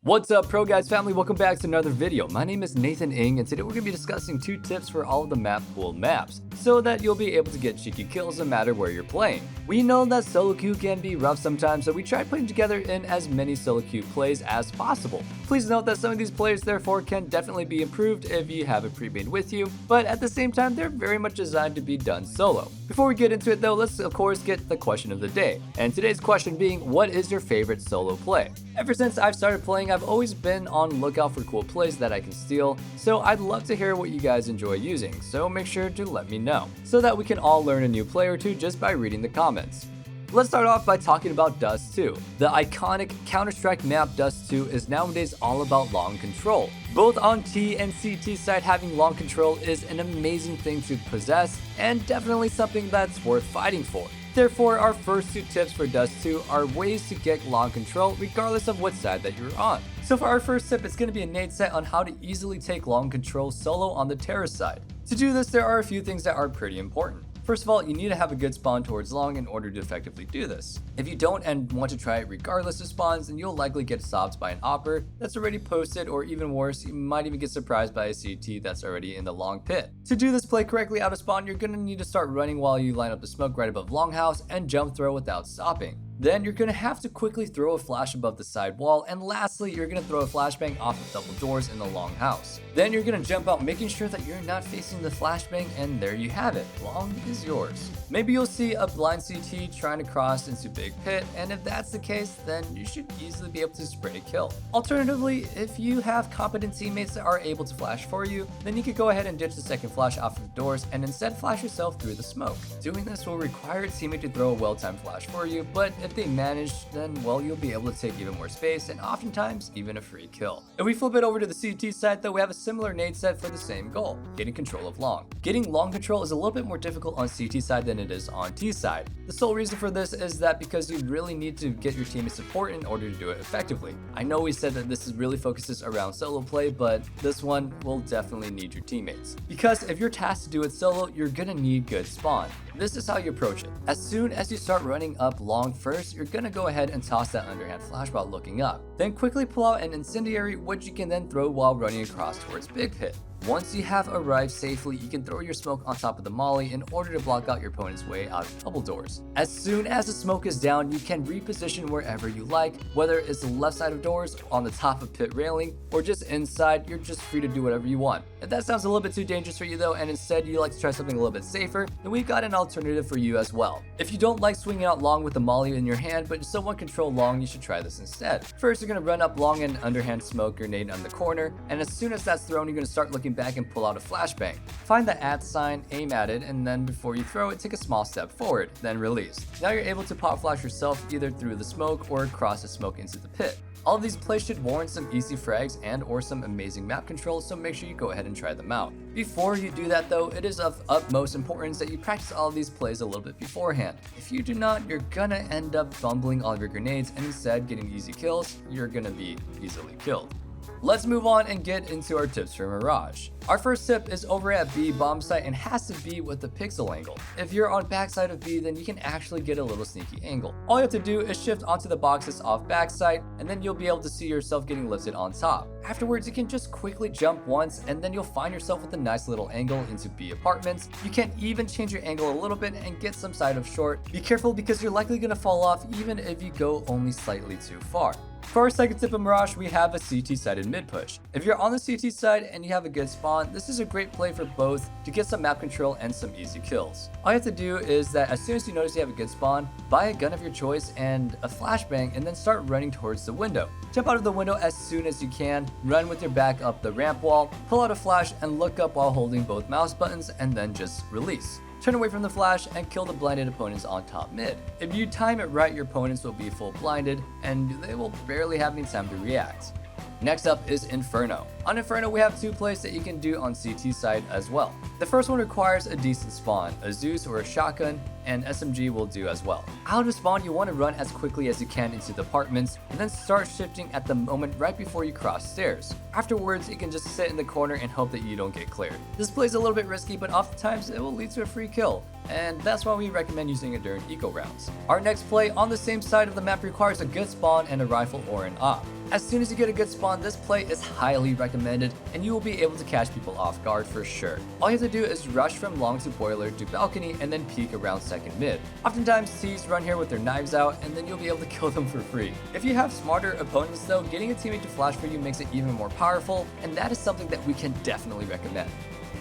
What's up, ProGuides family? Welcome back to another video. My name is Nathan Ng, and today we're going to be discussing 2 tips for all of the map pool maps, so that you'll be able to get cheeky kills no matter where you're playing. We know that solo queue can be rough sometimes, so we try putting together in as many solo queue plays as possible. Please note that some of these plays therefore can definitely be improved if you have a pre-made with you, but at the same time they're very much designed to be done solo. Before we get into it though, let's of course get the question of the day, and today's question being, what is your favorite solo play? Ever since I've started playing, I've always been on the lookout for cool plays that I can steal, so I'd love to hear what you guys enjoy using, so make sure to let me know, so that we can all learn a new play or two just by reading the comments. Let's start off by talking about Dust 2. The iconic Counter-Strike map Dust 2 is nowadays all about long control. Both on T and CT side, having long control is an amazing thing to possess, and definitely something that's worth fighting for. Therefore, our first 2 tips for Dust 2 are ways to get long control regardless of what side that you're on. So for our first tip, it's going to be a nade set on how to easily take long control solo on the terrorist side. To do this, there are a few things that are pretty important. First of all, you need to have a good spawn towards long in order to effectively do this. If you don't and want to try it regardless of spawns, then you'll likely get stopped by an opper that's already posted, or even worse, you might even get surprised by a CT that's already in the long pit. To do this play correctly out of spawn, you're going to need to start running while you line up the smoke right above longhouse and jump throw without stopping. Then you're going to have to quickly throw a flash above the side wall, and lastly, you're going to throw a flashbang off the double doors in the long house. Then you're going to jump out, making sure that you're not facing the flashbang, and there you have it. Long is yours. Maybe you'll see a blind CT trying to cross into big pit, and if that's the case, then you should easily be able to spray a kill. Alternatively, if you have competent teammates that are able to flash for you, then you could go ahead and ditch the second flash off of the doors and instead flash yourself through the smoke. Doing this will require a teammate to throw a well-timed flash for you, but if they manage, then well, you'll be able to take even more space and oftentimes even a free kill. If we flip it over to the CT side though, we have a similar nade set for the same goal, getting control of long. Getting long control is a little bit more difficult on CT side than it is on T side. The sole reason for this is that because you really need to get your team's support in order to do it effectively. I know we said that this is really focuses around solo play, but this one will definitely need your teammates. Because if you're tasked to do it solo, you're gonna need good spawn. This is how you approach it. As soon as you start running up long first, you're gonna go ahead and toss that underhand flash while looking up. Then quickly pull out an incendiary, which you can then throw while running across towards big pit. Once you have arrived safely, you can throw your smoke on top of the molly in order to block out your opponent's way out of double doors. As soon as the smoke is down, you can reposition wherever you like, whether it's the left side of doors, on the top of pit railing, or just inside. You're just free to do whatever you want. If that sounds a little bit too dangerous for you though, and instead you like to try something a little bit safer, then we've got an alternative for you as well. If you don't like swinging out long with the molly in your hand, but you still want control long, you should try this instead. First, you're going to run up long and underhand smoke grenade on the corner, and as soon as that's thrown, you're going to start looking back and pull out a flashbang. Find the @ sign, aim at it, and then before you throw it, take a small step forward, then release. Now you're able to pop flash yourself either through the smoke or across the smoke into the pit. All of these plays should warrant some easy frags and or some amazing map control, so make sure you go ahead and try them out. Before you do that though, it is of utmost importance that you practice all of these plays a little bit beforehand. If you do not, you're gonna end up fumbling all of your grenades and instead getting easy kills. You're gonna be easily killed. Let's move on and get into our tips for Mirage. Our first tip is over at B bomb site and has to be with the pixel angle. If you're on backside of B, then you can actually get a little sneaky angle. All you have to do is shift onto the boxes off backside, and then you'll be able to see yourself getting lifted on top. Afterwards, you can just quickly jump once, and then you'll find yourself with a nice little angle into B apartments. You can even change your angle a little bit and get some side of short. Be careful because you're likely gonna fall off even if you go only slightly too far. For our second tip of Mirage, we have a CT-sided mid push. If you're on the CT side and you have a good spawn, this is a great play for both to get some map control and some easy kills. All you have to do is that as soon as you notice you have a good spawn, buy a gun of your choice and a flashbang, and then start running towards the window. Jump out of the window as soon as you can, run with your back up the ramp wall, pull out a flash and look up while holding both mouse buttons, and then just release. Turn away from the flash and kill the blinded opponents on top mid. If you time it right, your opponents will be full blinded and they will barely have any time to react. Next up is Inferno. On Inferno, we have 2 plays that you can do on CT side as well. The first one requires a decent spawn, a Zeus or a shotgun, and SMG will do as well. Out of spawn, you want to run as quickly as you can into the apartments and then start shifting at the moment right before you cross stairs. Afterwards, you can just sit in the corner and hope that you don't get cleared. This play is a little bit risky, but oftentimes it will lead to a free kill, and that's why we recommend using it during eco rounds. Our next play on the same side of the map requires a good spawn and a rifle or an op. As soon as you get a good spawn, this play is highly recommended and you will be able to catch people off guard for sure. All you have to do is rush from long to boiler to balcony and then peek around second mid. Oftentimes T's run here with their knives out and then you'll be able to kill them for free. If you have smarter opponents though, getting a teammate to flash for you makes it even more powerful, and that is something that we can definitely recommend.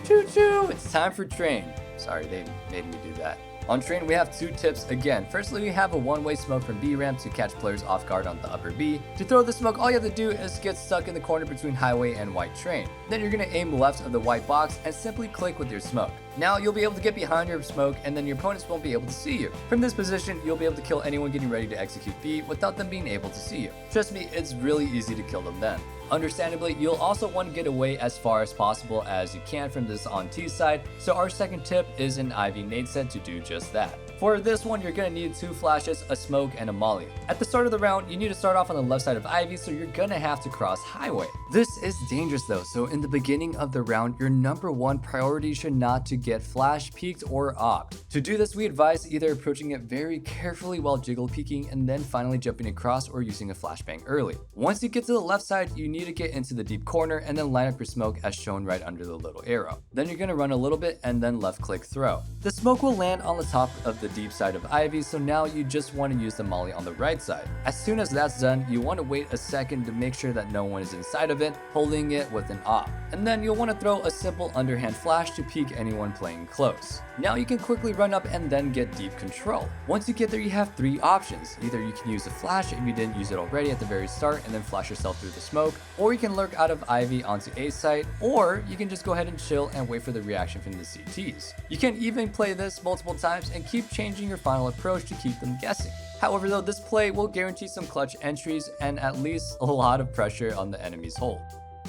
Choo choo, it's time for train. Sorry, they made me do that. On train, we have two tips again. Firstly, we have a one-way smoke from B ramp to catch players off guard on the upper B. To throw the smoke, all you have to do is get stuck in the corner between highway and white train. Then you're gonna aim left of the white box and simply click with your smoke. Now you'll be able to get behind your smoke and then your opponents won't be able to see you. From this position, you'll be able to kill anyone getting ready to execute B without them being able to see you. Trust me, it's really easy to kill them then. Understandably, you'll also want to get away as far as possible as you can from this on T side, so our second tip is an Ivy nade set to do just that. For this one, you're going to need 2 flashes, a smoke, and a molly. At the start of the round, you need to start off on the left side of Ivy, so you're going to have to cross highway. This is dangerous though, so in the beginning of the round, your number 1 priority should not to get flash, peeked, or opt. To do this, we advise either approaching it very carefully while jiggle peeking and then finally jumping across or using a flashbang early. Once you get to the left side, you need to get into the deep corner and then line up your smoke as shown right under the little arrow. Then you're going to run a little bit and then left click throw. The smoke will land on the top of the deep side of Ivy, so now you just want to use the molly on the right side. As soon as that's done, you want to wait a second to make sure that no one is inside of it, holding it with an op. And then you'll want to throw a simple underhand flash to peek anyone playing close. Now you can quickly run up and then get deep control. Once you get there, you have 3 options. Either you can use a flash if you didn't use it already at the very start and then flash yourself through the smoke, or you can lurk out of Ivy onto A site, or you can just go ahead and chill and wait for the reaction from the CTs. You can even play this multiple times and keep changing your final approach to keep them guessing. However though, this play will guarantee some clutch entries and at least a lot of pressure on the enemy's hold.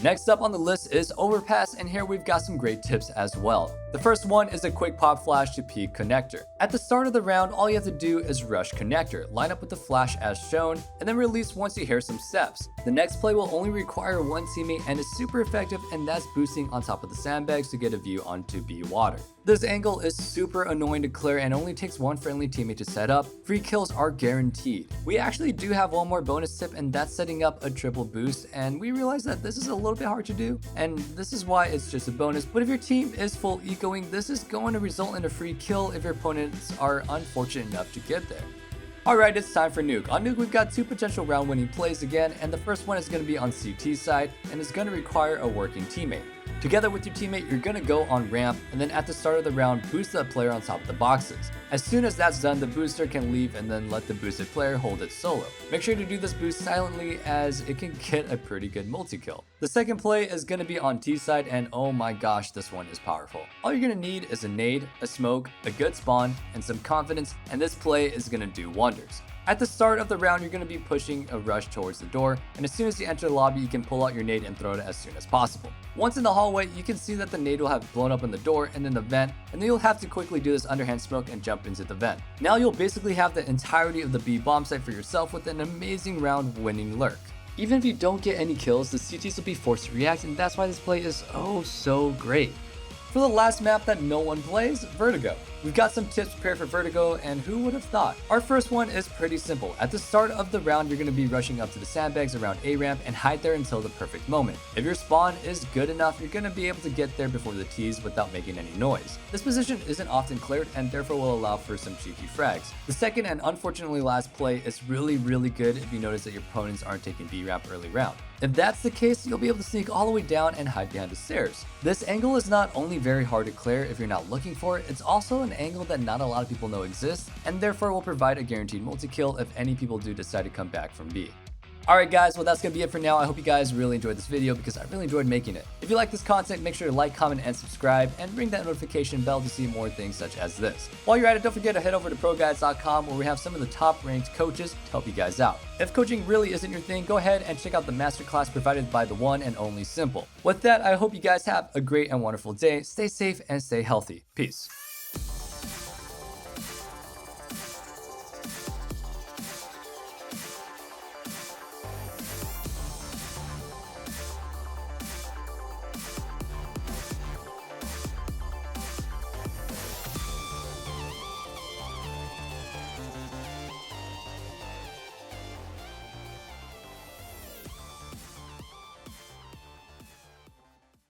Next up on the list is Overpass, and here we've got some great tips as well. The first one is a quick pop flash to peek connector. At the start of the round, all you have to do is rush connector, line up with the flash as shown, and then release once you hear some steps. The next play will only require 1 teammate and is super effective, and that's boosting on top of the sandbags to get a view onto B water. This angle is super annoying to clear and only takes 1 friendly teammate to set up. Free kills are guaranteed. We actually do have one more bonus tip, and that's setting up a triple boost, and we realize that this is a little bit hard to do, and this is why it's just a bonus. But if your team is full ecoing, this is going to result in a free kill if your opponents are unfortunate enough to get there. Alright, it's time for Nuke. On Nuke, we've got 2 potential round winning plays again, and the first one is going to be on CT side and is going to require a working teammate. Together with your teammate, you're going to go on ramp, and then at the start of the round, boost that player on top of the boxes. As soon as that's done, the booster can leave and then let the boosted player hold it solo. Make sure to do this boost silently as it can get a pretty good multi-kill. The second play is going to be on T side, and oh my gosh, this one is powerful. All you're going to need is a nade, a smoke, a good spawn, and some confidence, and this play is going to do wonders. At the start of the round, you're going to be pushing a rush towards the door, and as soon as you enter the lobby, you can pull out your nade and throw it as soon as possible. Once in the hallway, you can see that the nade will have blown up in the door and then the vent, and then you'll have to quickly do this underhand smoke and jump into the vent. Now you'll basically have the entirety of the B bomb site for yourself with an amazing round winning lurk. Even if you don't get any kills, the CTs will be forced to react, and that's why this play is oh so great. For the last map that no one plays, Vertigo. We've got some tips prepared for Vertigo, and who would have thought? Our first one is pretty simple. At the start of the round, you're going to be rushing up to the sandbags around A ramp and hide there until the perfect moment. If your spawn is good enough, you're going to be able to get there before the T's without making any noise. This position isn't often cleared and therefore will allow for some cheeky frags. The second and unfortunately last play is really good if you notice that your opponents aren't taking B ramp early round. If that's the case, you'll be able to sneak all the way down and hide behind the stairs. This angle is not only very hard to clear if you're not looking for it, it's also an angle that not a lot of people know exists, and therefore will provide a guaranteed multi-kill if any people do decide to come back from B. Alright guys, well that's going to be it for now. I hope you guys really enjoyed this video because I really enjoyed making it. If you like this content, make sure to like, comment, and subscribe, and ring that notification bell to see more things such as this. While you're at it, don't forget to head over to ProGuides.com where we have some of the top ranked coaches to help you guys out. If coaching really isn't your thing, go ahead and check out the masterclass provided by the one and only Simple. With that, I hope you guys have a great and wonderful day. Stay safe and stay healthy. Peace.